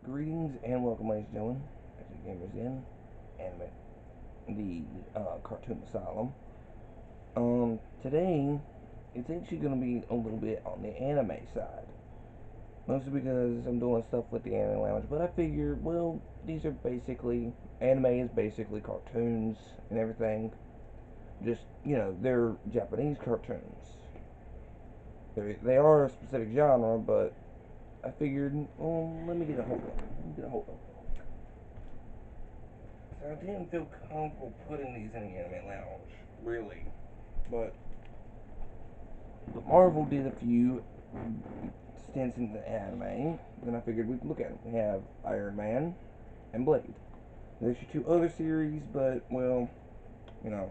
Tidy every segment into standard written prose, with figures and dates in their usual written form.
Greetings and welcome, ladies and gentlemen, back to Gamers In Anime, the Cartoon Asylum. Today it's actually going to be a little bit on the anime side, mostly because I'm doing stuff with the Anime Lounge. But I figured, well, these are basically anime is basically cartoons and everything. Just they're Japanese cartoons. They are a specific genre, but I figured, well, let me get a hold of them. Let me get a hold of them. I didn't feel comfortable putting these in the Anime Lounge, really. But Marvel did a few stints in the anime, then I figured we'd look at them. We have Iron Man and Blade. There's two other series, but, well, you know.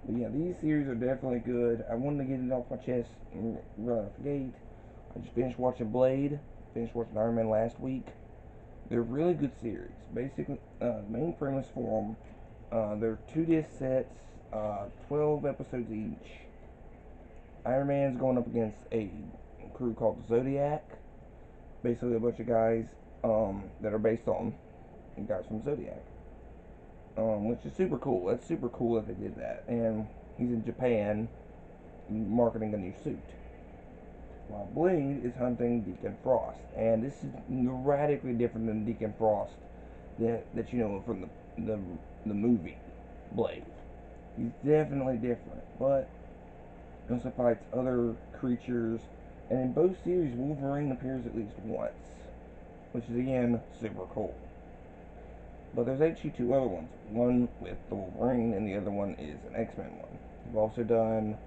But yeah, these series are definitely good. I wanted to get it off my chest and run out the gate. I just finished watching Blade, finished watching Iron Man last week. They're really good series. Basically, the main premise for them, they're 2 disc sets, 12 episodes each. Iron Man's going up against a crew called the Zodiac. Basically, a bunch of guys that are based on guys from Zodiac, which is super cool. That's super cool that they did that. And he's in Japan marketing a new suit. While Blade is hunting Deacon Frost, and this is radically different than Deacon Frost that you know from the the movie Blade. He's definitely different, but he also fights other creatures, and in both series, Wolverine appears at least once, which is again super cool. But there's actually two other ones. One with the Wolverine, and the other one is an X-Men one. They've also done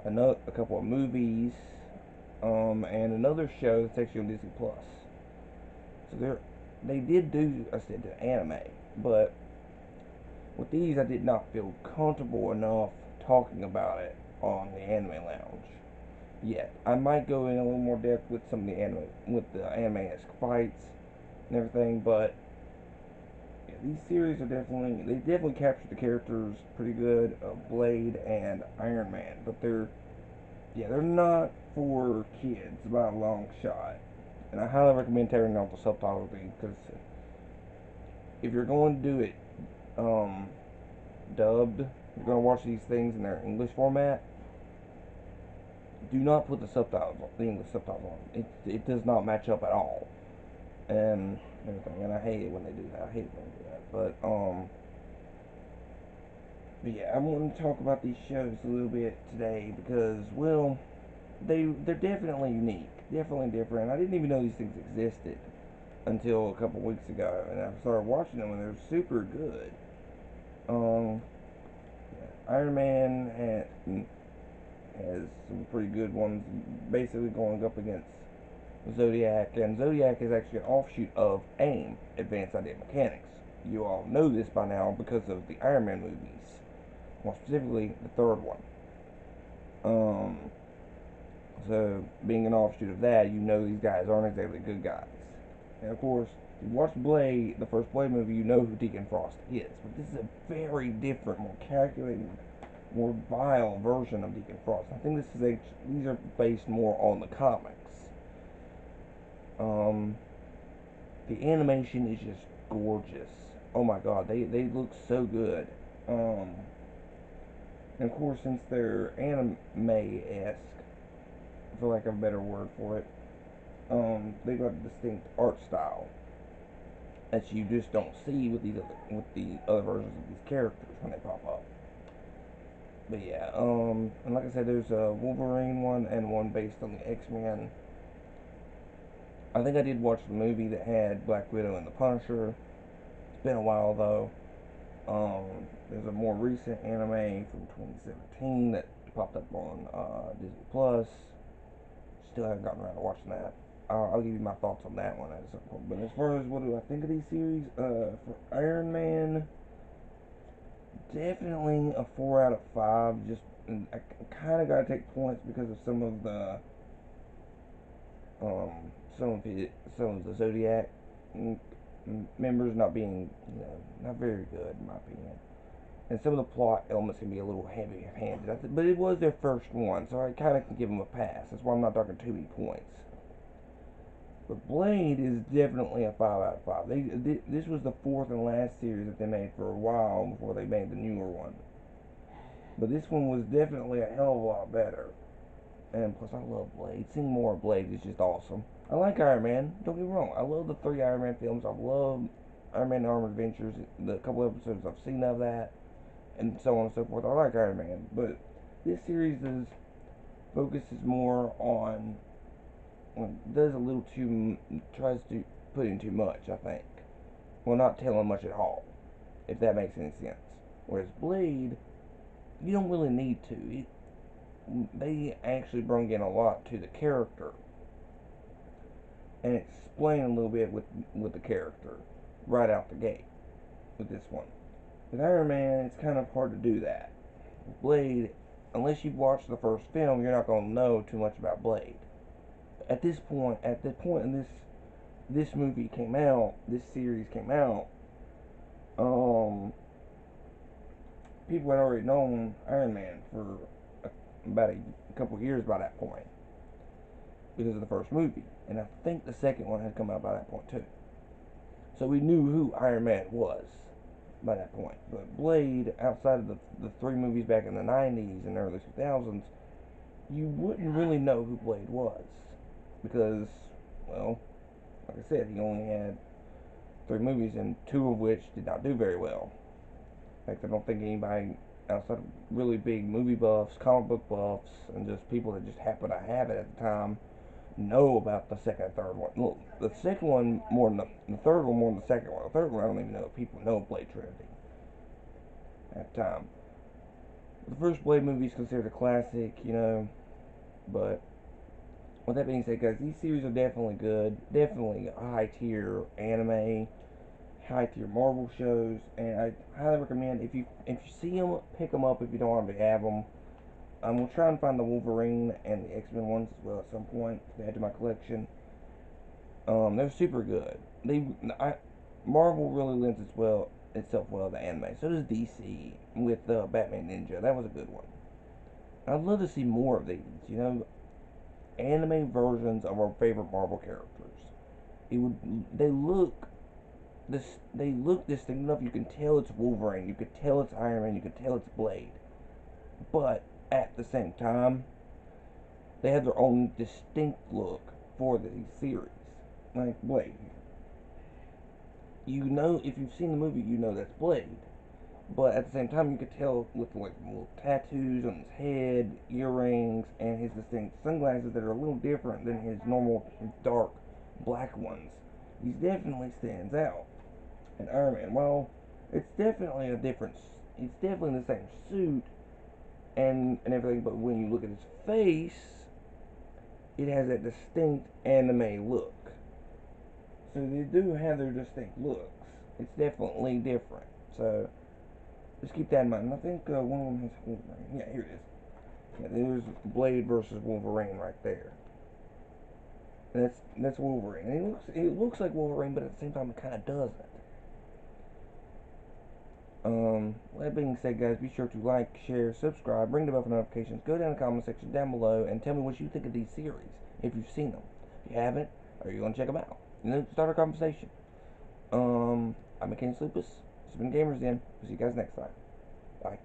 a couple of movies, and another show that's actually on Disney Plus. So they did do a stint in anime, but with these, I did not feel comfortable enough talking about it on the Anime Lounge yet. I might go in a little more depth with some of the anime-esque fights and everything, but yeah, these series are they definitely capture the characters pretty good of Blade and Iron Man, but they're not for kids by a long shot. And I highly recommend turning off the subtitles because if you're going to do it dubbed, you're going to watch these things in their English format. Do not put the English subtitles on. It does not match up at all, and everything. And I hate it when they do that. I hate it when they do that. But yeah, I want to talk about these shows a little bit today because, well, they're definitely unique, definitely different. I didn't even know these things existed until a couple weeks ago, and I started watching them, and they're super good. Um, Iron Man has some pretty good ones, basically going up against Zodiac, and Zodiac is actually an offshoot of AIM, Advanced Idea Mechanics. You all know this by now because of the Iron Man movies, more specifically the third one. So being an offshoot of that, you know these guys aren't exactly good guys. And of course, if you watch Blade, the first Blade movie, you know who Deacon Frost is. But this is a very different, more calculated, more vile version of Deacon Frost. I think these are based more on the comics. Um, the animation is just gorgeous. Oh my god, they look so good. And of course, since they're anime-esque, for lack of a better word for it, they've got a distinct art style that you just don't see with the other versions of these characters when they pop up. But yeah, and like I said, there's a Wolverine one and one based on the X-Men. I think I did watch the movie that had Black Widow and the Punisher. It's been a while though. There's a more recent anime from 2017 that popped up on Disney Plus. Still haven't gotten around to watching that. I'll give you my thoughts on that one at some point. But as far as what do I think of these series, for Iron Man, definitely a 4 out of 5. Just I kind of gotta take points because of um, some of the Zodiac members not being not very good in my opinion. And some of the plot elements can be a little heavy-handed, but it was their first one, so I kind of can give them a pass. That's why I'm not talking too many points. But Blade is definitely a 5 out of 5. This was the fourth and last series that they made for a while before they made the newer one. But this one was definitely a hell of a lot better. And plus, I love Blade. Seeing more of Blade is just awesome. I like Iron Man. Don't get me wrong. I love the 3 Iron Man films. I love Iron Man Armored Adventures. The couple episodes I've seen of that, and so on and so forth. I like Iron Man, but this series focuses more on, does a little too, tries to put in too much, I think. Well, not telling much at all, if that makes any sense. Whereas Blade, you don't really need to. They actually bring in a lot to the character and explain a little bit with the character right out the gate with this one. With Iron Man, it's kind of hard to do that. Blade, unless you've watched the first film, you're not going to know too much about Blade. At the point in this movie came out, this series came out, um, people had already known Iron Man for about a couple years by that point because of the first movie, and I think the second one had come out by that point too. So we knew who Iron Man was by that point. But Blade, outside of the 3 movies back in the 90s and early 2000s, you wouldn't really know who Blade was because, well, like I said, he only had 3 movies and 2 of which did not do very well. In fact, I don't think anybody outside of really big movie buffs, comic book buffs, and just people that just happen to have it at the time know about the second and third one. Well, the second one more than the third one more than the second one. The third one I don't even know if people know Blade Trinity at the time. The first Blade movie is considered a classic, but with that being said, guys, these series are definitely good. Definitely high tier anime, high tier Marvel shows, and I highly recommend if you see them, pick them up if you don't already have them. We'll try and find the Wolverine and the X-Men ones as well at some point to add to my collection. They're super good. Marvel really lends itself well to anime. So does DC with Batman Ninja. That was a good one. I'd love to see more of these. Anime versions of our favorite Marvel characters. It would. They look distinct enough. You can tell it's Wolverine. You can tell it's Iron Man. You can tell it's Blade. But at the same time, they have their own distinct look for these series. Like Blade. If you've seen the movie, you know that's Blade. But at the same time, you could tell with like little tattoos on his head, earrings, and his distinct sunglasses that are a little different than his normal dark black ones. He definitely stands out. And Iron Man, well, it's definitely a difference. It's definitely the same suit and everything, but when you look at his face, it has that distinct anime look. So they do have their distinct looks. It's definitely different. So just keep that in mind. And I think one of them has Wolverine. Yeah, here it is. Yeah, there's Blade versus Wolverine right there. And that's Wolverine. And it looks like Wolverine, but at the same time, it kind of doesn't. That being said, guys, be sure to like, share, subscribe, ring the bell for notifications. Go down in the comment section down below and tell me what you think of these series if you've seen them. If you haven't, are you gonna check them out? Start a conversation. I'm McKinney Lupus. This has been Gamers Den. We'll see you guys next time. Bye.